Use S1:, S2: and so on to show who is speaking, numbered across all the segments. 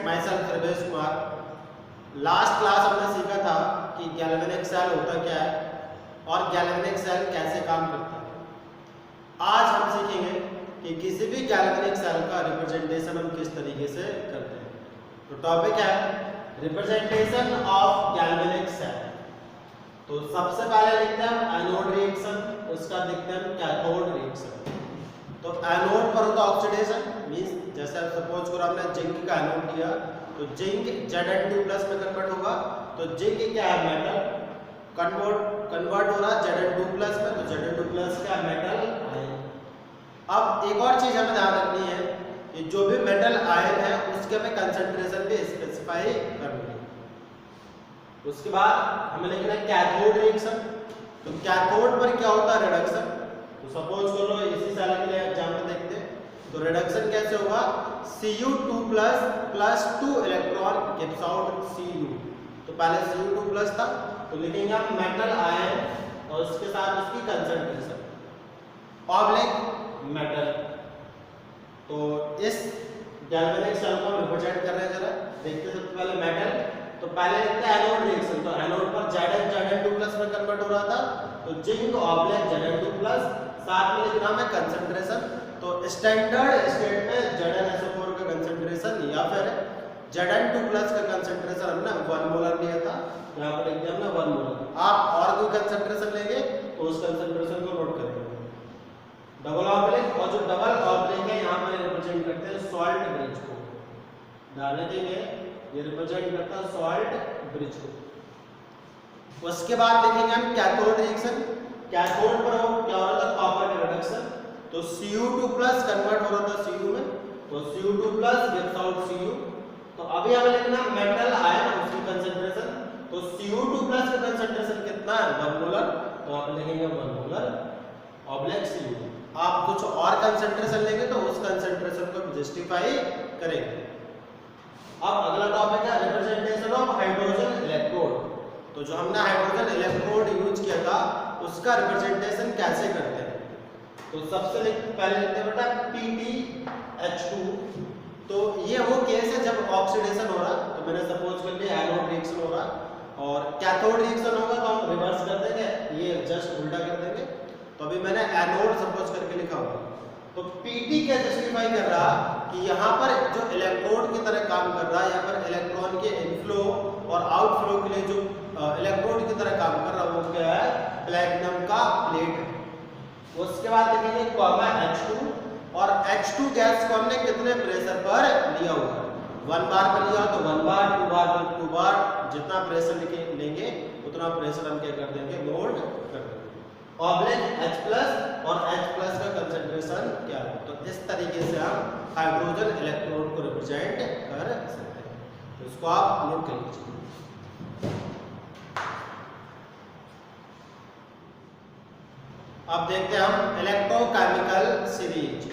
S1: My self Ramesh Kumar. Last class हमने सीखा था कि गैल्वेनिक सेल होता क्या है और गैल्वेनिक सेल कैसे काम करता है। आज हम सीखेंगे कि किसी भी गैल्वेनिक सेल का रिप्रेजेंटेशन हम किस तरीके से करते हैं। तो टॉपिक है रिप्रेजेंटेशन ऑफ गैल्वेनिक सेल। तो सबसे पहले लिखते हैं हम एनोड रिएक्शन, उसका लिखते हैं कैथोड रिएक्शन। तो एनोड पर होता ऑक्सीडेशन, मींस जैसे सपोज करो हमने जिंक का एनोड लिया तो जिंक Zn2+ में कन्वर्ट होगा। तो जिंक क्या है, मेटल, कन्वर्ट हो रहा है Zn2+ में, तो Zn2+ क्या मेटल आयन। अब एक और चीज हमें ध्यान रखनी है कि जो भी मेटल आयन है उसके हमें कंसंट्रेशन भी स्पेसिफाई करनी है। उसके बाद हमें लिखना है कैथोड रिएक्शन। तो कैथोड पर क्या होता है, रिडक्शन। तो सपोज करो इसी साल के लिए एग्जांपल देखते हैं। तो रिडक्शन कैसे होगा, Cu2+ plus 2 electron gives out Cu। तो पहले Cu2+ था तो लिखेंगे हम मेटल आयन और उसके साथ उसकी कंसंट्रेशन ऑब्लिक मेटल। तो इस गैल्वेनिक सेल को रिप्रेजेंट कर रहे हैं, जरा देखते हैं। सबसे पहले मेटल, तो पहले लिखते हैं एनोड रिएक्शन। तो एनोड पर Zn2+ में कन्वर्ट हो रहा था, तो जिंक ऑब्लिक Zn2+, साथ में लिखना है कंसंट्रेशन। तो स्टैंडर्ड स्टेट में ZnSO4 का कंसंट्रेशन या फिर Zn2+ का कंसंट्रेशन हमने 1 मोलर लिया था, यहाँ पर लिख दिया हमने 1 मोलर। आप और कोई कंसंट्रेशन लेंगे तो उस कंसंट्रेशन को नोट करेंगे। डबल ऑब्लिक, और जो डबल ऑब्लिक है यहाँ पर रिप्रेजेंट करते हैं सॉल्ट ब्रिज को, डालने देंगे ये रिप्रेजेंट करता है सॉल्ट ब्रिज को। उसके बाद देखेंगे हम कैथोड रिएक्शन। कैथोड पर क्या हो रहा था, कॉपर का रिडक्शन। तो Cu2+ कन्वर्ट हो रहा था Cu में, तो Cu2+ गिव्स आउट Cu। तो अभी हमें लिखना मेटल आयन उसकी कंसंट्रेशन। तो Cu2+ का कंसंट्रेशन कितना है, 1 मोलर। तो आप लिखेंगे 1 मोलर ऑब्लिक Cu। आप कुछ और कंसंट्रेशन लेंगे तो उस कंसंट्रेशन को जस्टिफाई करेंगे। अब अगला टॉपिक है रिप्रेजेंटेशन ऑफ हाइड्रोजन इलेक्ट्रोड। तो जो हमने हाइड्रोजन इलेक्ट्रोड यूज किया था उसका रिप्रेजेंटेशन कैसे करते हैं। तो सबसे पहले लिखते हैं बेटा PbH2। तो ये वो केस है जब ऑक्सीडेशन हो रहा, तो मैंने सपोज कर लिया एनोड रिएक्शन हो रहा और कैथोड रिएक्शन होगा तो हम रिवर्स कर देंगे, ये जस्ट उल्टा कर देंगे। तो अभी मैंने एनोड सपोज करके लिखा हुआ, तो Pt क्या जस्टिफाई कर रहा कि यहाँ पर जो इलेक्ट्रोड की तरह काम कर रहा है या फिर इलेक्ट्रॉन के इनफ्लो और आउटफ्लो के लिए जो इलेक्ट्रोड की तरह काम कर रहा है वो क्या है, प्लैटिनम का प्लेट है। उसके बाद देखेंगे कॉमा H2, और H2 गैस को हमने कितने प्रेशर पर लिया हुआ है, 1 बार पर लिया तो 1 बार, 2 बार पर 2 बार, जितना प्रेशर लेंगे उतना प्रेशर हम क्या कर देंगे, लोड कर देंगे। ऑब्लिक H+ और H+ का कंसंट्रेशन क्या है। तो इस तरीके से हम हाइड्रोजन इलेक्ट्रोड को रिप्रेजेंट कर सकते हैं। तो इसको आप नोट कर लीजिए। अब देखते हैं हम electrochemical series.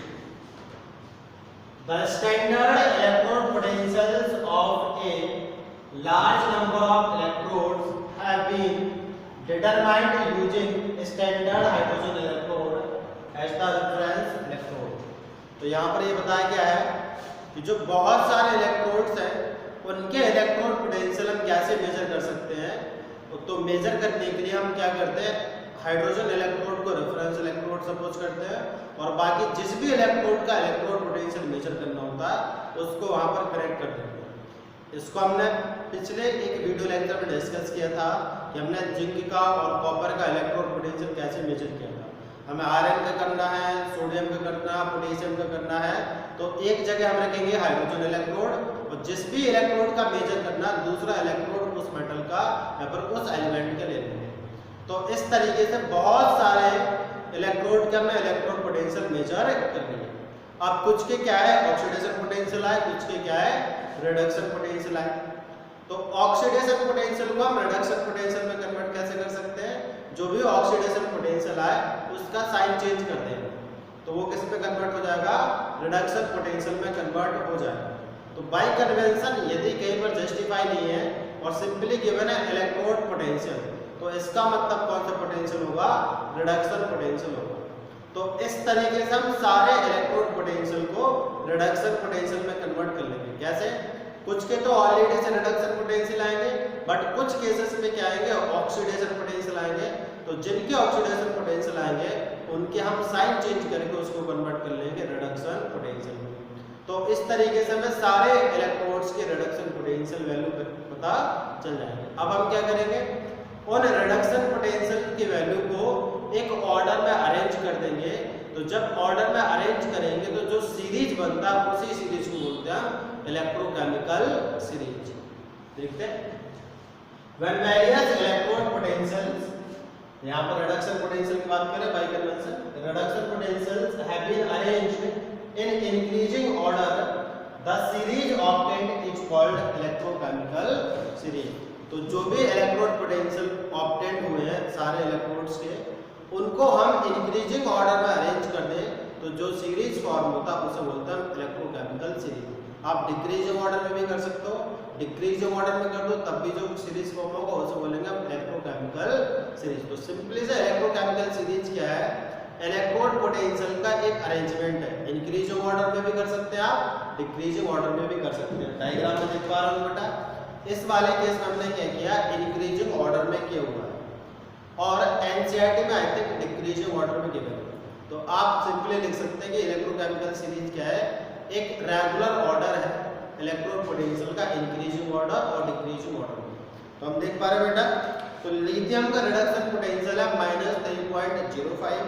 S1: The standard electrode potentials of a large number of electrodes have been determined using standard hydrogen electrode as the reference electrode. तो यहाँ पर ये बताया गया है कि जो बहुत सारे इलेक्ट्रोड्स हैं उनके इलेक्ट्रोड पोटेंशियल हम कैसे मेजर कर सकते हैं। तो मेजर करने के लिए हम क्या करते हैं, हाइड्रोजन इलेक्ट्रोड को रेफरेंस इलेक्ट्रोड सपोज करते हैं और बाकी जिस भी इलेक्ट्रोड का इलेक्ट्रोड पोटेंशियल मेजर करना होता है उसको वहां पर कनेक्ट कर देते हैं। इसको हमने पिछले एक वीडियो लेक्चर में डिस्कस किया था कि हमने जिंक का और कॉपर का इलेक्ट्रोड पोटेंशियल कैसे मेजर किया था। हमें आयरन का करना है, सोडियम का करना है, पोटेशियम का करना है, तो एक जगह हम रखेंगे हाइड्रोजन इलेक्ट्रोड और जिस भी इलेक्ट्रोड का मेजर करना दूसरा इलेक्ट्रोड उस मेटल का या फिर उस एलिमेंट का ले लेंगे। तो इस तरीके से बहुत सारे इलेक्ट्रोड के हमने इलेक्ट्रोड पोटेंशियल मेजर करनी है। अब कुछ के क्या है, ऑक्सीडेशन पोटेंशियल है, कुछ के क्या है, रिडक्शन पोटेंशियल है। तो ऑक्सीडेशन पोटेंशियल को हम रिडक्शन पोटेंशियल में कन्वर्ट कैसे कर सकते हैं, जो भी ऑक्सीडेशन पोटेंशियल है उसका साइन चेंज कर देंगे तो वो किस पे कन्वर्ट हो जाएगा, रिडक्शन पोटेंशियल में कन्वर्ट हो जाएगा। तो बाय कन्वेंशन यदि कहीं पर जस्टिफाई नहीं है और सिंपली गिवन है इलेक्ट्रोड पोटेंशियल, तो इसका मतलब कौन सा पोटेंशियल होगा, रिडक्शन पोटेंशियल होगा। तो इस तरीके से हम सारे इलेक्ट्रोड पोटेंशियल को रिडक्शन पोटेंशियल में कन्वर्ट कर लेंगे। कैसे, कुछ के तो ऑक्सीडेशन रिडक्शन पोटेंशियल आएंगे, बट कुछ केसेस में क्या आएंगे, ऑक्सीडेशन पोटेंशियल आएंगे। तो जिनके ऑक्सीडेशन पोटेंशियल आएंगे उनके हम साइन चेंज करके उसको कन्वर्ट कर लेंगे रिडक्शन पोटेंशियल में। तो इस तरीके से हमें सारे इलेक्ट्रोड्स के रिडक्शन पोटेंशियल वैल्यू पता चल जाएंगे। अब हम क्या करेंगे, उन रिडक्शन पोटेंशियल की वैल्यू को एक ऑर्डर में अरेंज कर देंगे। तो जब ऑर्डर में अरेंज करेंगे तो जो सीरीज बनता है उसी सीरीज को बोलते हैं इलेक्ट्रोकेमिकल सीरीज। देखते हैं, व्हेन वेरियस इलेक्ट्रोड पोटेंशियल्स, यहाँ पर रिडक्शन पोटेंशियल की बात करें by convention, reduction potentials have been arranged in increasing order, the series obtained is called electrochemical series. तो जो भी इलेक्ट्रोड पोटेंशियल ऑब्टेन्ड हुए हैं सारे इलेक्ट्रोड्स के, उनको हम इंक्रीजिंग ऑर्डर में अरेंज कर दें तो जो सीरीज फॉर्म होता है उसे बोलते हैं इलेक्ट्रोकेमिकल सीरीज। आप डिक्रीजिंग ऑर्डर में भी कर सकते हो, डिक्रीजिंग ऑर्डर में कर दो तब भी जो सीरीज फॉर्म होगा उसे बोलेंगे हम इलेक्ट्रोकेमिकल सीरीज। तो सिंपली से इलेक्ट्रोकेमिकल सीरीज क्या है, इलेक्ट्रोड पोटेंशियल का एक अरेंजमेंट है। इंक्रीजिंग ऑर्डर में भी कर सकते हैं आप, डिक्रीजिंग ऑर्डर में भी कर सकते हैं। डायग्राम में देख पा रहे हो बेटा, इस वाले केस में हमने क्या किया, इंक्रीजिंग ऑर्डर में किया हुआ है और एनसीईआरटी में आई थिंक डिक्रीजिंग ऑर्डर में गिवन है। तो आप सिंपली लिख सकते हैं कि इलेक्ट्रोकेमिकल सीरीज क्या है, एक रेगुलर ऑर्डर है इलेक्ट्रोड पोटेंशियल का, इंक्रीजिंग ऑर्डर और डिक्रीजिंग ऑर्डर में। तो हम देख पा रहे हैं बेटा, तो लिथियम का रिडक्शन पोटेंशियल है -3.05,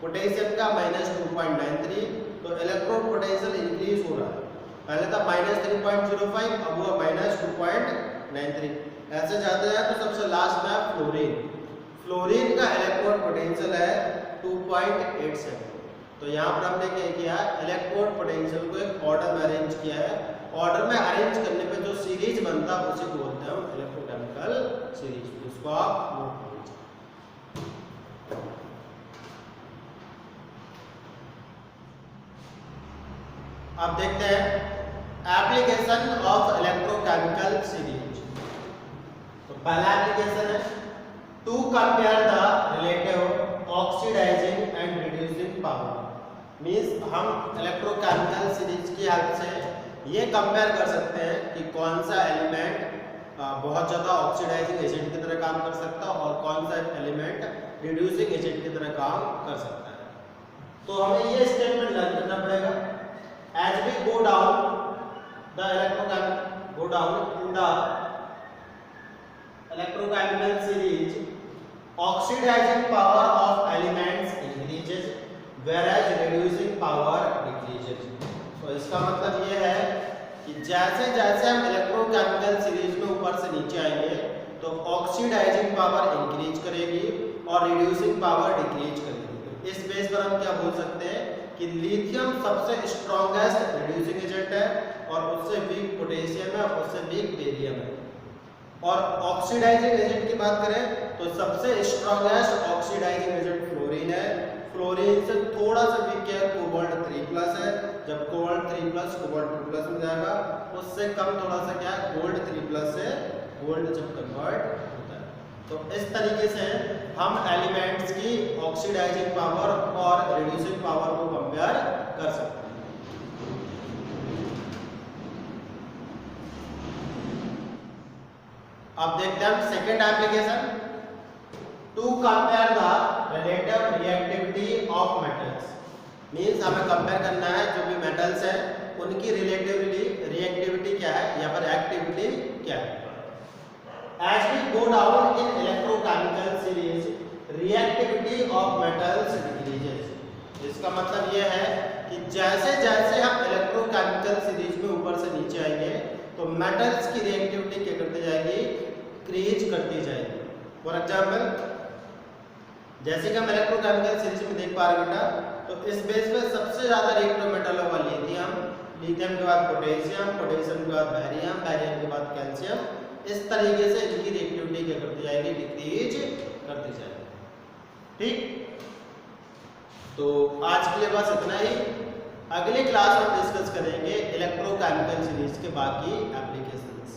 S1: पोटेशियम का -2.93। तो इलेक्ट्रोड पोटेंशियल इंक्रीज हो रहा है, पहले था -3.05 अब हुआ -2.93। ऐसे जाते हैं तो सबसे लास्ट में फ्लोरीन, फ्लोरीन का इलेक्ट्रोड पोटेंशियल है 2.87। तो यहाँ पर हमने क्या किया, इलेक्ट्रोड पोटेंशियल को एक ऑर्डर में अरेंज किया है। ऑर्डर में अरेंज करने पे जो सीरीज बनता है उसे बोलते हैं इलेक्ट्रोकेमिकल सीरीज। उसको आप नोट कीजिए। अब देखते हैं एप्लीकेशन ऑफ इलेक्ट्रोकेमिकल सीरीज। तो पहला एप्लीकेशन है to compare the relative oxidising and reducing power. Means हम इलेक्ट्रोकेमिकल सीरीज की हेल्प से ये कंपेयर कर सकते हैं कि कौन सा एलिमेंट बहुत ज़्यादा ऑक्सीडाइजिंग एजेंट की तरह काम कर सकता है और कौन सा एलिमेंट रिड्यूसिंग एजेंट की तरह काम कर सकता है। तो हमें ये स्टेटमेंट लर्न करना पड़ेगा, as we go down the in the electrochemical series, oxidizing power of elements increases whereas reducing power decreases। तो इसका मतलब ये है कि जैसे जैसे हम इलेक्ट्रोकेमिकल सीरीज में ऊपर से नीचे आएंगे तो ऑक्सीडाइजिंग पावर इंक्रीज करेगी और रिड्यूसिंग पावर डिक्रीज करेगी। इस बेस पर हम क्या बोल सकते हैं कि लिथियम सबसे स्ट्रॉन्गेस्ट रिड्यूसिंग एजेंट है और उससे वीक पोटेशियम है और उससे वीक बेरियम है। और ऑक्सीडाइजिंग एजेंट की बात करें तो सबसे स्ट्रॉन्गेस्ट ऑक्सीडाइजिंग एजेंट फ्लोरीन है। फ्लोरीन से थोड़ा सा वीक है कोबाल्ट 3+ है, जब कोबाल्ट 3+ कोबाल्ट 2+ में जाएगा उससे कम थोड़ा सा क्या है गोल्ड 3+ से गोल्ड जब कन्वर्ट होता है। तो इस तरीके से हम एलिमेंट्स की ऑक्सीडाइजिंग पावर और रिड्यूसिंग पावर को कंपेयर कर सकते हैं। अब देखते हैं second application, to compare the relative reactivity of metals. Means हमें कंपेयर करना है जो भी मेटल्स है उनकी रिएक्टिविटी क्या है या फिर एक्टिविटी क्या है। As we go down in electrochemical series, reactivity of metals decreases। इसका मतलब यह है कि जैसे जैसे हम इलेक्ट्रोकेमिकल सीरीज में ऊपर से नीचे आएंगे तो मेटल्स की रिएक्टिविटी क्या करती जाएगी, क्रीज करती जाएगी। फॉर एग्जाम्पल जैसे कि हम इलेक्ट्रोकेमिकल सीरीज में देख पा रहे हैं बेटा, तो इस बेस पे सबसे ज्यादा रिएक्टिव मेटल होगा लिथियम, लिथियम के बाद पोटेशियम, पोटेशियम के बाद बैरियम, बैरियम के बाद कैल्शियम। इस तरीके से इनकी रिएक्टिविटी क्या करती जाएगी, डिक्रीज करती जाएगी। ठीक, तो आज के लिए बस इतना ही। अगली क्लास में डिस्कस करेंगे इलेक्ट्रोकेमिकल सीरीज के बाकी एप्लीकेशंस।